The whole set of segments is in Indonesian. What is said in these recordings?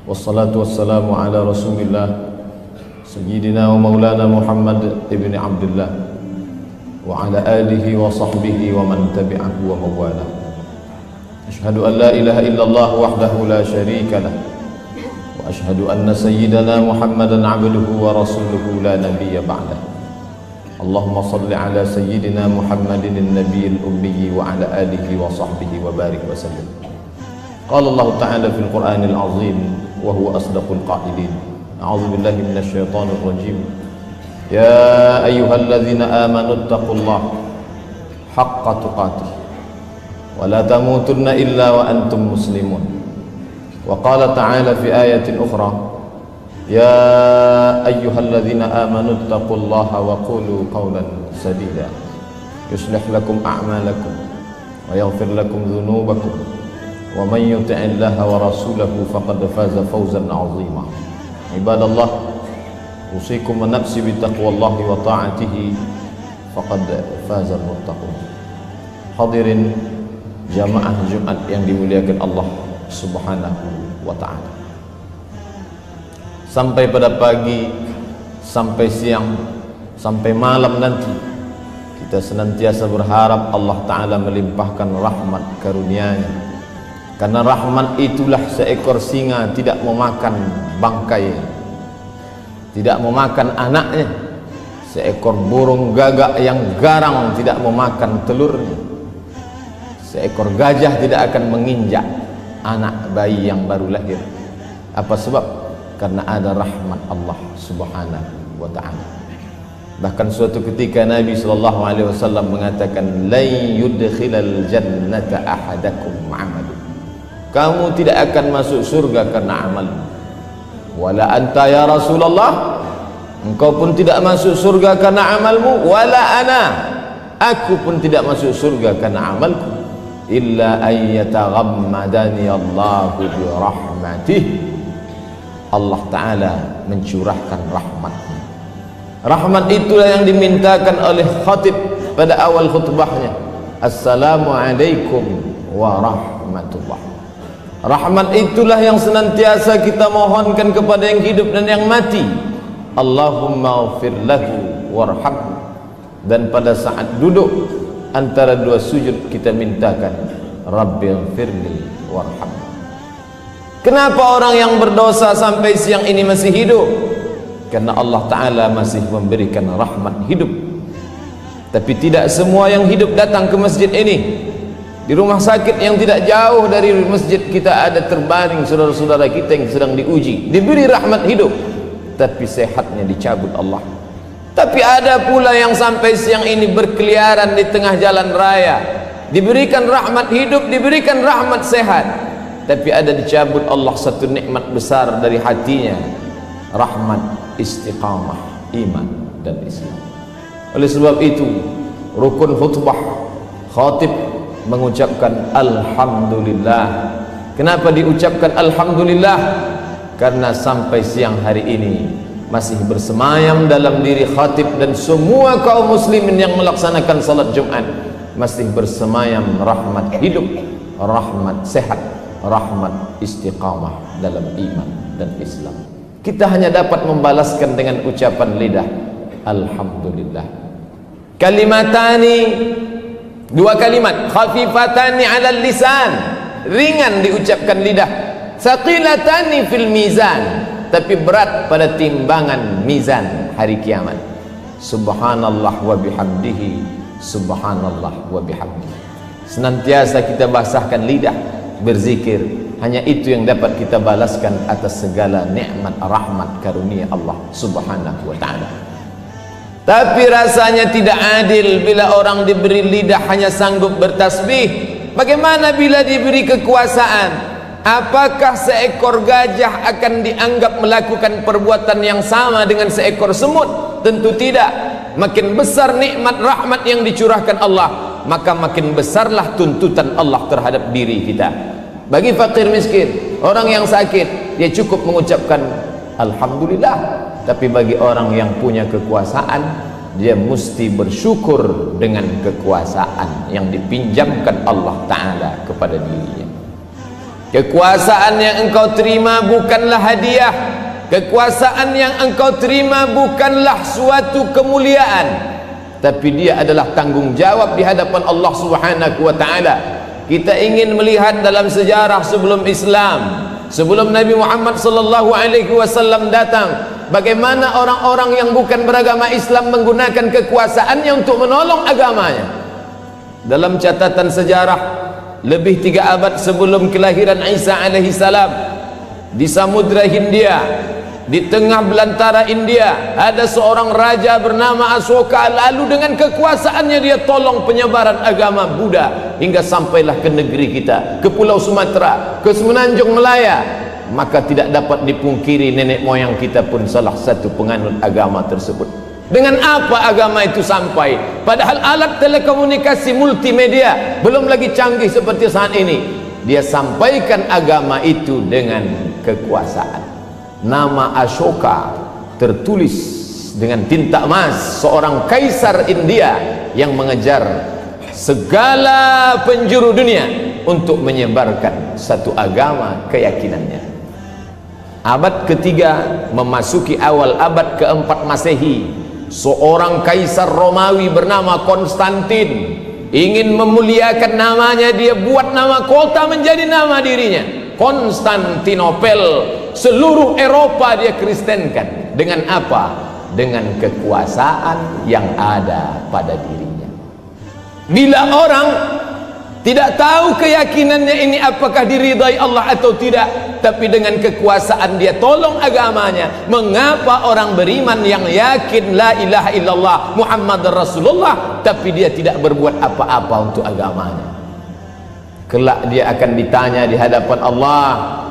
Wassalatu wassalamu ala rasulillah Sayyidina wa maulana Muhammad ibn Abdullah wa ala alihi wa sahbihi wa man tabi'ahu wa mawala. Ashhadu an la ilaha illallah wahdahu la sharika lah wa ashhadu anna sayyidana Muhammadan abduhu wa rasuluhu la nabiyya ba'dah. Allahumma salli ala sayyidina Muhammadin an-nabiyil ummi wa ala alihi wa sahbihi wa barik wa sallim. Qala Allah ta'ala fil Qur'anil azim wa huwa asdaqul qa'ilin. A'udzu billahi minasy syaithanir rajim. Ya ayyuhalladzina amanu taqullaha haqqa tuqatih wa la tamutunna illa wa antum muslimun. Wa qala ta'ala fi ayatin ukhra, ya ayyuhalladzina amanu taqullaha wa qulu qawlan sadida yuslih lakum a'malakum wa yaghfir lakum dhunubakum wa man yuti'illaha wa rasulahu faqad faza fawzan 'azima. Ibadallah, usikum wa nafsi bi taqwallahi wa ta'atihi faqad faza al-muttaqun. Hadirin jamaah Jumat yang dimuliakan Allah Subhanahu wa ta'ala. Sampai pada pagi, sampai siang, sampai malam nanti kita senantiasa berharap Allah Ta'ala melimpahkan rahmat karunia-Nya. Karena rahmat itulah seekor singa tidak memakan bangkai, tidak memakan anaknya. Seekor burung gagak yang garang tidak memakan telurnya. Seekor gajah tidak akan menginjak anak bayi yang baru lahir. Apa sebab? Karena ada rahmat Allah Subhanahu wa ta'ala. Bahkan suatu ketika Nabi SAW mengatakan, la yudkhilal jannata ahadakum amalu. Kamu tidak akan masuk surga karena amal. Wala anta ya Rasulullah, engkau pun tidak masuk surga karena amalmu. Wala ana, aku pun tidak masuk surga karena amalku. Illa ayyataghammadani Allahu bi rahmatih. Allah Ta'ala mencurahkan rahmatnya. Rahmat itulah yang dimintakan oleh khatib pada awal khutbahnya. Assalamualaikum warahmatullah. Rahmat itulah yang senantiasa kita mohonkan kepada yang hidup dan yang mati. Allahumma ghfir lahu warhamhu. Dan pada saat duduk antara dua sujud kita mintakan, Rabbighfirli warhamni. Kenapa orang yang berdosa sampai siang ini masih hidup? Karena Allah Ta'ala masih memberikan rahmat hidup. Tapi tidak semua yang hidup datang ke masjid ini. Di rumah sakit yang tidak jauh dari masjid kita ada terbaring saudara-saudara kita yang sedang diuji, diberi rahmat hidup, tapi sehatnya dicabut Allah. Tapi ada pula yang sampai siang ini berkeliaran di tengah jalan raya, diberikan rahmat hidup, diberikan rahmat sehat, tapi ada dicabut Allah satu nikmat besar dari hatinya, rahmat istiqamah iman dan Islam. Oleh sebab itu rukun khutbah khatib mengucapkan alhamdulillah. Kenapa diucapkan alhamdulillah? Karena sampai siang hari ini masih bersemayam dalam diri khatib dan semua kaum muslimin yang melaksanakan salat Jumat, masih bersemayam rahmat hidup, rahmat sehat, rahmat istiqamah dalam iman dan Islam. Kita hanya dapat membalaskan dengan ucapan lidah, alhamdulillah. Kalimatani, dua kalimat, khafifatani 'alal lisan, ringan diucapkan lidah, saqilatani fil mizan, tapi berat pada timbangan mizan hari kiamat. Subhanallah wa bihamdihi, subhanallah wa bihamdihi. Senantiasa kita basahkan lidah berzikir, hanya itu yang dapat kita balaskan atas segala nikmat rahmat karunia Allah Subhanahu wa ta'ala. Tapi rasanya tidak adil bila orang diberi lidah hanya sanggup bertasbih. Bagaimana bila diberi kekuasaan? Apakah seekor gajah akan dianggap melakukan perbuatan yang sama dengan seekor semut? Tentu tidak. Makin besar nikmat rahmat yang dicurahkan Allah, maka makin besarlah tuntutan Allah terhadap diri kita. Bagi fakir miskin, orang yang sakit, dia cukup mengucapkan alhamdulillah. Tapi bagi orang yang punya kekuasaan, dia mesti bersyukur dengan kekuasaan yang dipinjamkan Allah Ta'ala kepada dirinya. Kekuasaan yang engkau terima bukanlah hadiah. Kekuasaan yang engkau terima bukanlah suatu kemuliaan, tapi dia adalah tanggung jawab di hadapan Allah Subhanahu wa ta'ala. Kita ingin melihat dalam sejarah sebelum Islam, sebelum Nabi Muhammad sallallahu alaihi wasallam datang, bagaimana orang-orang yang bukan beragama Islam menggunakan kekuasaannya untuk menolong agamanya. Dalam catatan sejarah, lebih 3 abad sebelum kelahiran Isa alaihi salam, di Samudra Hindia, di tengah belantara India, ada seorang raja bernama Asoka. Lalu dengan kekuasaannya dia tolong penyebaran agama Buddha hingga sampailah ke negeri kita, ke Pulau Sumatera, ke Semenanjung Melaya. Maka tidak dapat dipungkiri nenek moyang kita pun salah satu penganut agama tersebut. Dengan apa agama itu sampai? Padahal alat telekomunikasi multimedia belum lagi canggih seperti saat ini. Dia sampaikan agama itu dengan kekuasaan. Nama Ashoka tertulis dengan tinta emas, seorang kaisar India yang mengejar segala penjuru dunia untuk menyebarkan satu agama keyakinannya. Abad ketiga memasuki awal abad keempat Masehi, seorang kaisar Romawi bernama Konstantin ingin memuliakan namanya. Dia buat nama kota menjadi nama dirinya, Konstantinopel. Seluruh Eropa dia kristenkan. Dengan apa? Dengan kekuasaan yang ada pada dirinya. Bila orang tidak tahu keyakinannya ini apakah diridai Allah atau tidak, tapi dengan kekuasaan dia tolong agamanya. Mengapa orang beriman yang yakin la ilaha illallah Muhammad Rasulullah, tapi dia tidak berbuat apa-apa untuk agamanya? Kelak dia akan ditanya di hadapan Allah.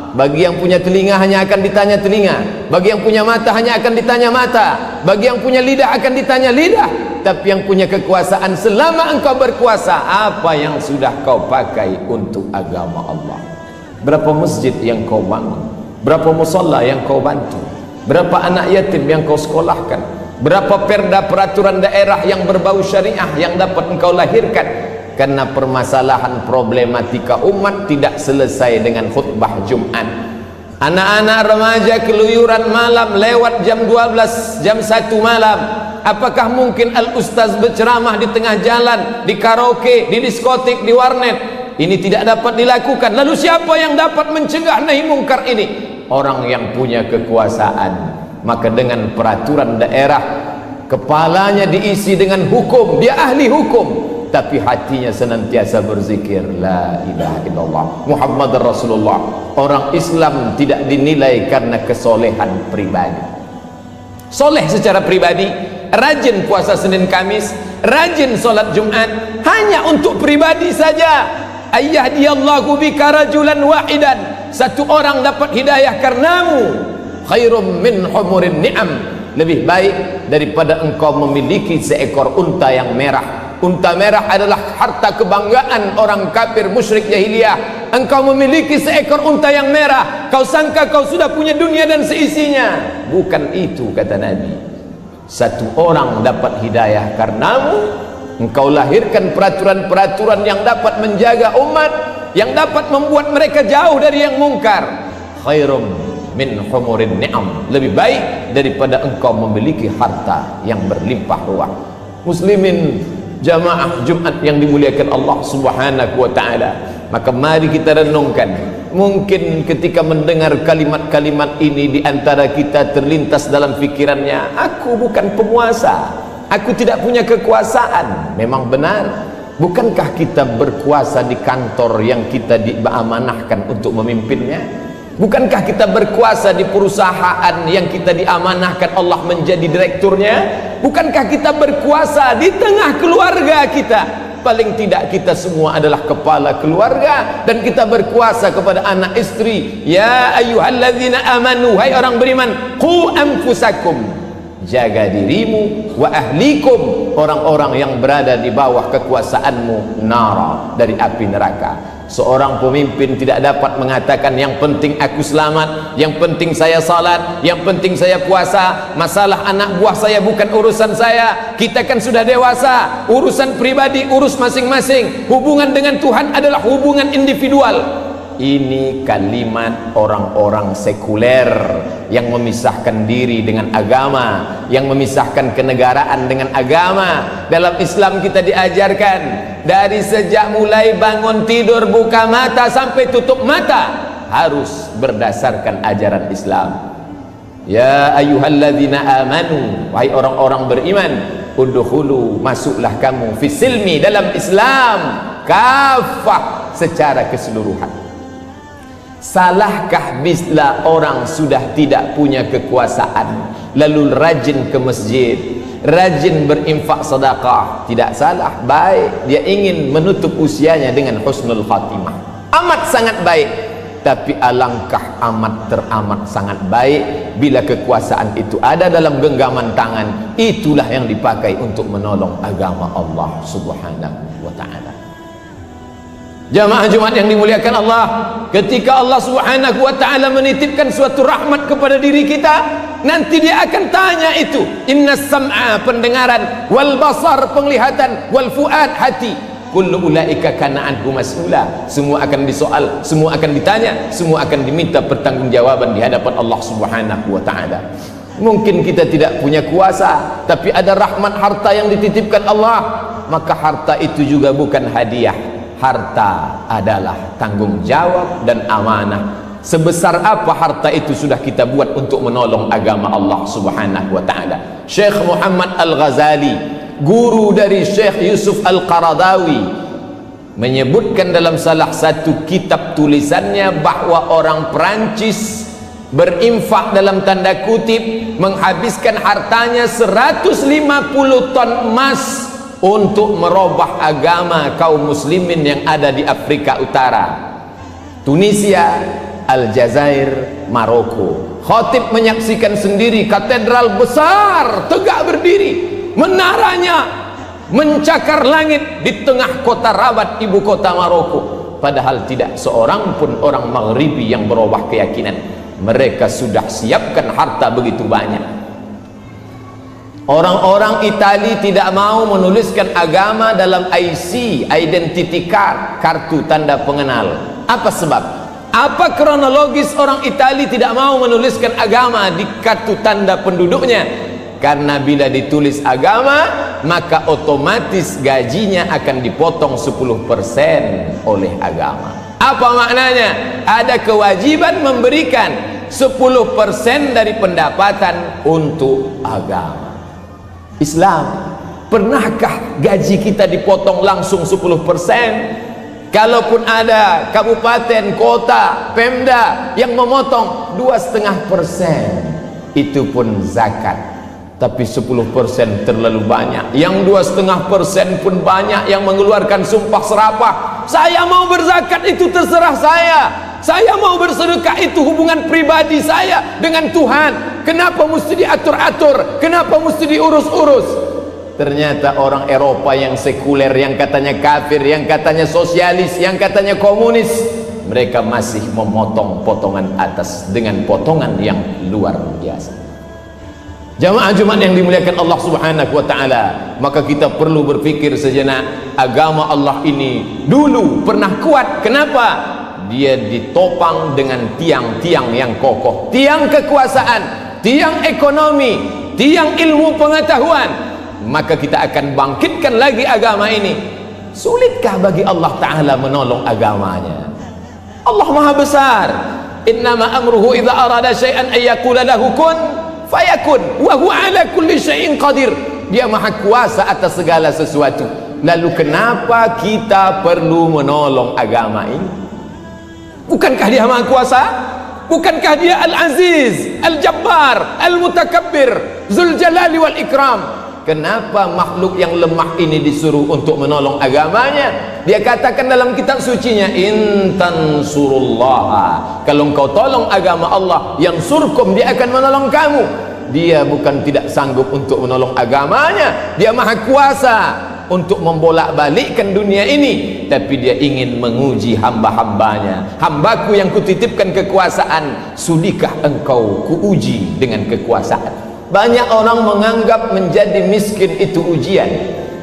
Bagi yang punya telinga hanya akan ditanya telinga, bagi yang punya mata hanya akan ditanya mata, bagi yang punya lidah akan ditanya lidah. Tapi yang punya kekuasaan, selama engkau berkuasa, apa yang sudah kau pakai untuk agama Allah? Berapa masjid yang kau bangun? Berapa musalla yang kau bantu? Berapa anak yatim yang kau sekolahkan? Berapa perda peraturan daerah yang berbau syariah yang dapat engkau lahirkan? Karena permasalahan problematika umat tidak selesai dengan khutbah Jumat. Anak-anak remaja keluyuran malam lewat jam 12, jam 1 malam. Apakah mungkin al-ustaz berceramah di tengah jalan, di karaoke, di diskotik, di warnet? Ini tidak dapat dilakukan. Lalu siapa yang dapat mencegah nahi mungkar ini? Orang yang punya kekuasaan. Maka dengan peraturan daerah, kepalanya diisi dengan hukum, dia ahli hukum, tapi hatinya senantiasa berzikir la ilaha illallah Muhammad Rasulullah. Orang Islam tidak dinilai karena kesolehan pribadi. Soleh secara pribadi, rajin puasa Senin Kamis, rajin sholat Jumat, hanya untuk pribadi saja. Ayyahdiyallahu bika rajulan wahidan, satu orang dapat hidayah karenamu, khairum min humurin ni'am, lebih baik daripada engkau memiliki seekor unta yang merah. Unta merah adalah harta kebanggaan orang kafir musyrik jahiliyah. Engkau memiliki seekor unta yang merah, kau sangka kau sudah punya dunia dan seisinya. Bukan itu kata Nabi. Satu orang dapat hidayah karenamu, engkau lahirkan peraturan-peraturan yang dapat menjaga umat, yang dapat membuat mereka jauh dari yang mungkar. Khairum min humurin ni'am, lebih baik daripada engkau memiliki harta yang berlimpah ruah. Muslimin jamaah Jumat yang dimuliakan Allah Subhanahu wa ta'ala, maka mari kita renungkan. Mungkin ketika mendengar kalimat-kalimat ini, di antara kita terlintas dalam pikirannya, aku bukan penguasa, aku tidak punya kekuasaan. Memang benar. Bukankah kita berkuasa di kantor yang kita diamanahkan untuk memimpinnya? Bukankah kita berkuasa di perusahaan yang kita diamanahkan Allah menjadi direkturnya? Bukankah kita berkuasa di tengah keluarga kita? Paling tidak kita semua adalah kepala keluarga, dan kita berkuasa kepada anak istri. Ya ayyuhalladzina amanu, hai orang beriman, qu anfusakum, jaga dirimu, wa ahlikum, orang-orang yang berada di bawah kekuasaanmu, nara, dari api neraka. Seorang pemimpin tidak dapat mengatakan yang penting aku selamat, yang penting saya salat, yang penting saya puasa, masalah anak buah saya bukan urusan saya. Kita kan sudah dewasa, urusan pribadi urus masing-masing. Hubungan dengan Tuhan adalah hubungan individual. ini kalimat orang-orang sekuler yang memisahkan diri dengan agama, yang memisahkan kenegaraan dengan agama. Dalam Islam kita diajarkan dari sejak mulai bangun tidur, buka mata sampai tutup mata harus berdasarkan ajaran Islam. Ya ayyuhalladzina amanu, wahai orang-orang beriman, udkhulu, masuklah kamu fisilmi, dalam Islam, kafah, secara keseluruhan. Salahkah bila orang sudah tidak punya kekuasaan lalu rajin ke masjid, rajin berinfak sedekah? Tidak salah, baik. Dia ingin menutup usianya dengan husnul khatimah, amat sangat baik. Tapi alangkah amat teramat sangat baik bila kekuasaan itu ada dalam genggaman tangan, itulah yang dipakai untuk menolong agama Allah Subhanahu wa ta'ala. Jamaah Jumat yang dimuliakan Allah, ketika Allah Subhanahu wa ta'ala menitipkan suatu rahmat kepada diri kita, nanti dia akan tanya itu. Innas sam'a, pendengaran, wal basar, penglihatan, wal fuad, hati, kullu ulaika kana anhu mas'ula. Semua akan disoal, semua akan ditanya, semua akan diminta pertanggungjawaban di hadapan Allah Subhanahu wa ta'ala. Mungkin kita tidak punya kuasa, tapi ada rahmat harta yang dititipkan Allah, maka harta itu juga bukan hadiah. Harta adalah tanggung jawab dan amanah. Sebesar apa harta itu sudah kita buat untuk menolong agama Allah Subhanahu wa ta'ala. Syekh Muhammad Al-Ghazali, guru dari Syekh Yusuf Al-Qaradawi, menyebutkan dalam salah satu kitab tulisannya bahwa orang Perancis berinfak dalam tanda kutip, menghabiskan hartanya 150 ton emas untuk merubah agama kaum muslimin yang ada di Afrika Utara, Tunisia, Aljazair, Maroko. Khatib menyaksikan sendiri katedral besar tegak berdiri, menaranya mencakar langit di tengah kota Rabat, ibu kota Maroko. Padahal tidak seorang pun orang Maghribi yang berubah keyakinan. Mereka sudah siapkan harta begitu banyak. Orang-orang Itali tidak mau menuliskan agama dalam IC, identity card, kartu tanda pengenal. Apa sebab? Apa kronologis orang Itali tidak mau menuliskan agama di kartu tanda penduduknya? Karena bila ditulis agama, maka otomatis gajinya akan dipotong 10% oleh agama. Apa maknanya? Ada kewajiban memberikan 10% dari pendapatan untuk agama. Islam, pernahkah gaji kita dipotong langsung 10%? Kalaupun ada kabupaten, kota, Pemda yang memotong 2,5%, itu pun zakat. Tapi 10% terlalu banyak. Yang 2,5% pun banyak yang mengeluarkan sumpah serapah. Saya mau berzakat, itu terserah saya. Saya mau bersedekah, itu hubungan pribadi saya dengan Tuhan. Kenapa mesti diatur-atur? Kenapa mesti diurus-urus? Ternyata orang Eropa yang sekuler, yang katanya kafir, yang katanya sosialis, yang katanya komunis, mereka masih memotong potongan atas dengan potongan yang luar biasa. Jamaah Jumat yang dimuliakan Allah Subhanahu wa ta'ala, maka kita perlu berpikir sejenak. Agama Allah ini dulu pernah kuat. Kenapa? Dia ditopang dengan tiang-tiang yang kokoh, tiang kekuasaan, tiang ekonomi, tiang ilmu pengetahuan. Maka kita akan bangkitkan lagi agama ini. Sulitkah bagi Allah Ta'ala menolong agamanya? Allah Maha Besar. Innama amruhu idza arada syai'an ay yaqula lahu kun fayakun wa huwa ala kulli syai'in qadir. Dia Maha Kuasa atas segala sesuatu. Lalu kenapa kita perlu menolong agama ini? Bukankah dia Maha Kuasa? Bukankah dia Al-Aziz, Al-Jabbar, Al-Mutakabbir, Zul Jalali wal Ikram? Kenapa makhluk yang lemah ini disuruh untuk menolong agamanya? Dia katakan dalam kitab sucinya, in tansurullaha, kalau engkau tolong agama Allah, yang surkum, dia akan menolong kamu. Dia bukan tidak sanggup untuk menolong agamanya, dia Maha Kuasa untuk membolak-balikkan dunia ini, tapi dia ingin menguji hamba-hambanya. Hambaku yang kutitipkan kekuasaan, sudikah engkau kuuji dengan kekuasaan? Banyak orang menganggap menjadi miskin itu ujian.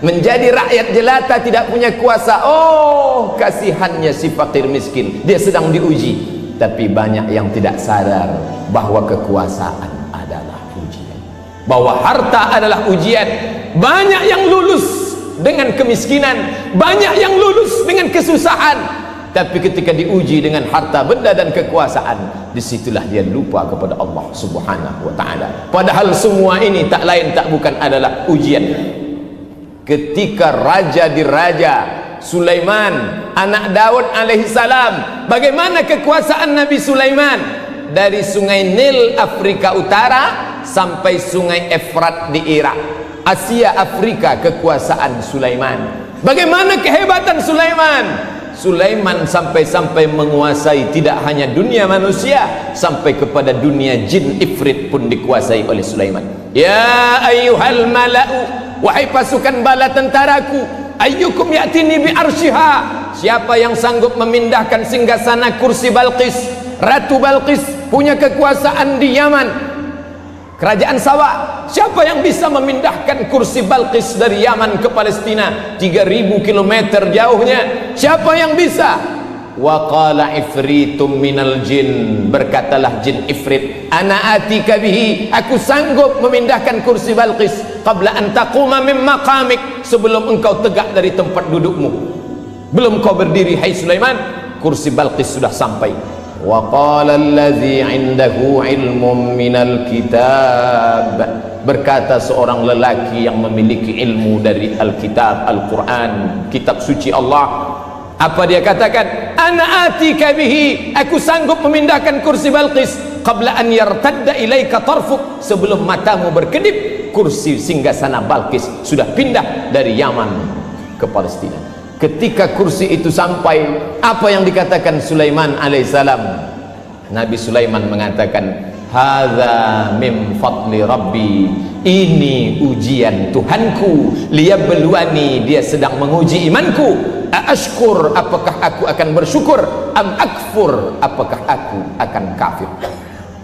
menjadi rakyat jelata, tidak punya kuasa. Oh, kasihannya si fakir miskin, dia sedang diuji. Tapi banyak yang tidak sadar bahwa kekuasaan adalah ujian, bahwa harta adalah ujian. Banyak yang lulus dengan kemiskinan, banyak yang lulus dengan kesusahan, tapi ketika diuji dengan harta benda dan kekuasaan, disitulah dia lupa kepada Allah Subhanahu wa ta'ala. Padahal semua ini tak lain tak bukan adalah ujian. Ketika raja diraja, Sulaiman anak Daud alaihi salam, bagaimana kekuasaan Nabi Sulaiman? Dari sungai Nil Afrika Utara sampai sungai Efrat di Irak, Asia Afrika, kekuasaan Sulaiman. Bagaimana kehebatan Sulaiman? Sulaiman sampai-sampai menguasai tidak hanya dunia manusia, sampai kepada dunia jin ifrit pun dikuasai oleh Sulaiman. Ya ayyuhal mala'u, wahai pasukan bala tentaraku, ayyukum ya'tini bi arsyiha, siapa yang sanggup memindahkan singgasana kursi Balqis, Ratu Balqis punya kekuasaan di Yaman, kerajaan Sabah. Siapa yang bisa memindahkan kursi Balqis dari Yaman ke Palestina, 3000 km jauhnya? Siapa yang bisa? Wa qala ifritum minal jin, berkatalah jin ifrit, ana atika bihi, aku sanggup memindahkan kursi Balqis qabla an taquma min maqamik, sebelum engkau tegak dari tempat dudukmu. Belum kau berdiri hai Sulaiman, kursi Balqis sudah sampai. Wa qala allazi indahu ilmun minal kitab, berkata seorang lelaki yang memiliki ilmu dari Alkitab, Al-Quran, kitab suci Allah. Apa dia katakan? Ana atika bihi, aku sanggup memindahkan kursi Balqis qabla an yartadda ilaika tarfuk, sebelum matamu berkedip, kursi singgasana Balqis sudah pindah dari Yaman ke Palestina. Ketika kursi itu sampai, apa yang dikatakan Sulaiman alaihissalam? Nabi Sulaiman mengatakan, hadza min fadli rabbi, ini ujian Tuhanku, liyabluwani, dia sedang menguji imanku. Ashkur, apakah aku akan bersyukur, am akfur, apakah aku akan kafir.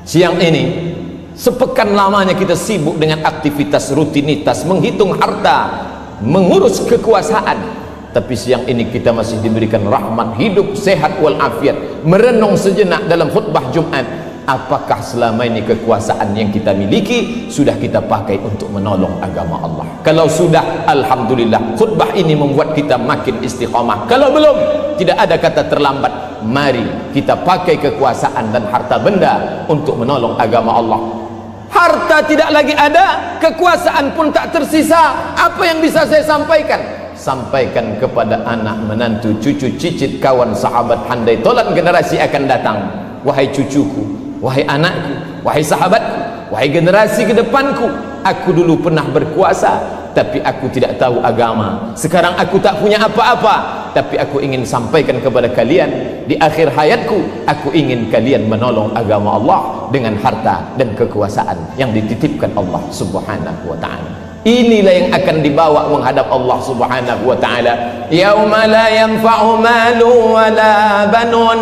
Siang ini sepekan lamanya kita sibuk dengan aktivitas rutinitas, menghitung harta, mengurus kekuasaan, tapi siang ini kita masih diberikan rahmat hidup sehat walafiat, merenung sejenak dalam khutbah Jumat. Apakah selama ini kekuasaan yang kita miliki sudah kita pakai untuk menolong agama Allah? Kalau sudah, alhamdulillah, khutbah ini membuat kita makin istiqamah. Kalau belum, tidak ada kata terlambat. Mari kita pakai kekuasaan dan harta benda untuk menolong agama Allah. Harta tidak lagi ada, kekuasaan pun tak tersisa. Apa yang bisa saya sampaikan? Sampaikan kepada anak, menantu, cucu, cicit, kawan, sahabat, handai tolan generasi akan datang. Wahai cucuku, wahai anakku, wahai sahabatku, wahai generasi ke depanku, aku dulu pernah berkuasa, tapi aku tidak tahu agama. Sekarang aku tak punya apa-apa, tapi aku ingin sampaikan kepada kalian, di akhir hayatku, aku ingin kalian menolong agama Allah dengan harta dan kekuasaan yang dititipkan Allah Subhanahu wa ta'ala. Inilah yang akan dibawa menghadap Allah Subhanahu wa ta'ala. Yauma la yanfa'u malu wa la banun,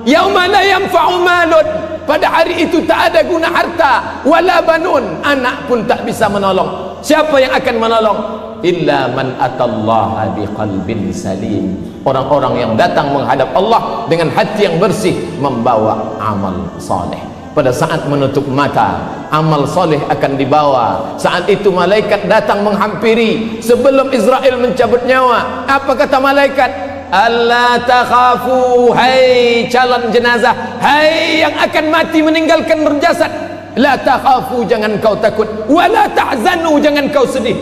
yauma la yanfa'u malun, pada hari itu tak ada guna harta, wala banun, anak pun tak bisa menolong. Siapa yang akan menolong? Illa man atallaha biqalbin salim, orang-orang yang datang menghadap Allah dengan hati yang bersih, membawa amal saleh. Pada saat menutup mata, amal soleh akan dibawa. Saat itu malaikat datang menghampiri sebelum Israel mencabut nyawa. Apa kata malaikat? Allah takhafu, hai calon jenazah, hai yang akan mati meninggalkan berjasad, la takhafu, jangan kau takut, wa la tahzanu, jangan kau sedih,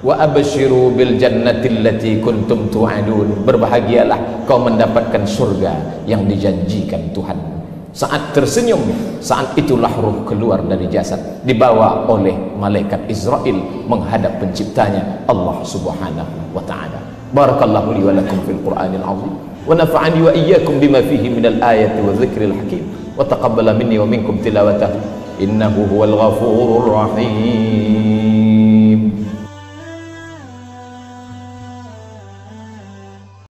wa abshiru bil jannati allati kuntum tu'adun, berbahagialah kau mendapatkan surga yang dijanjikan Tuhan. Saat tersenyum, saat itulah ruh keluar dari jasad, dibawa oleh malaikat Israel menghadap penciptanya Allah Subhanahu wa ta'ala. Barakallahu li wa lakum fil Qur'anil azim, wa nafa'ani wa iyyakum bima fihi minal ayati wa dzikril hakim, wa taqabbala minni wa minkum tilawatahu, innahu huwal ghafurur rahim.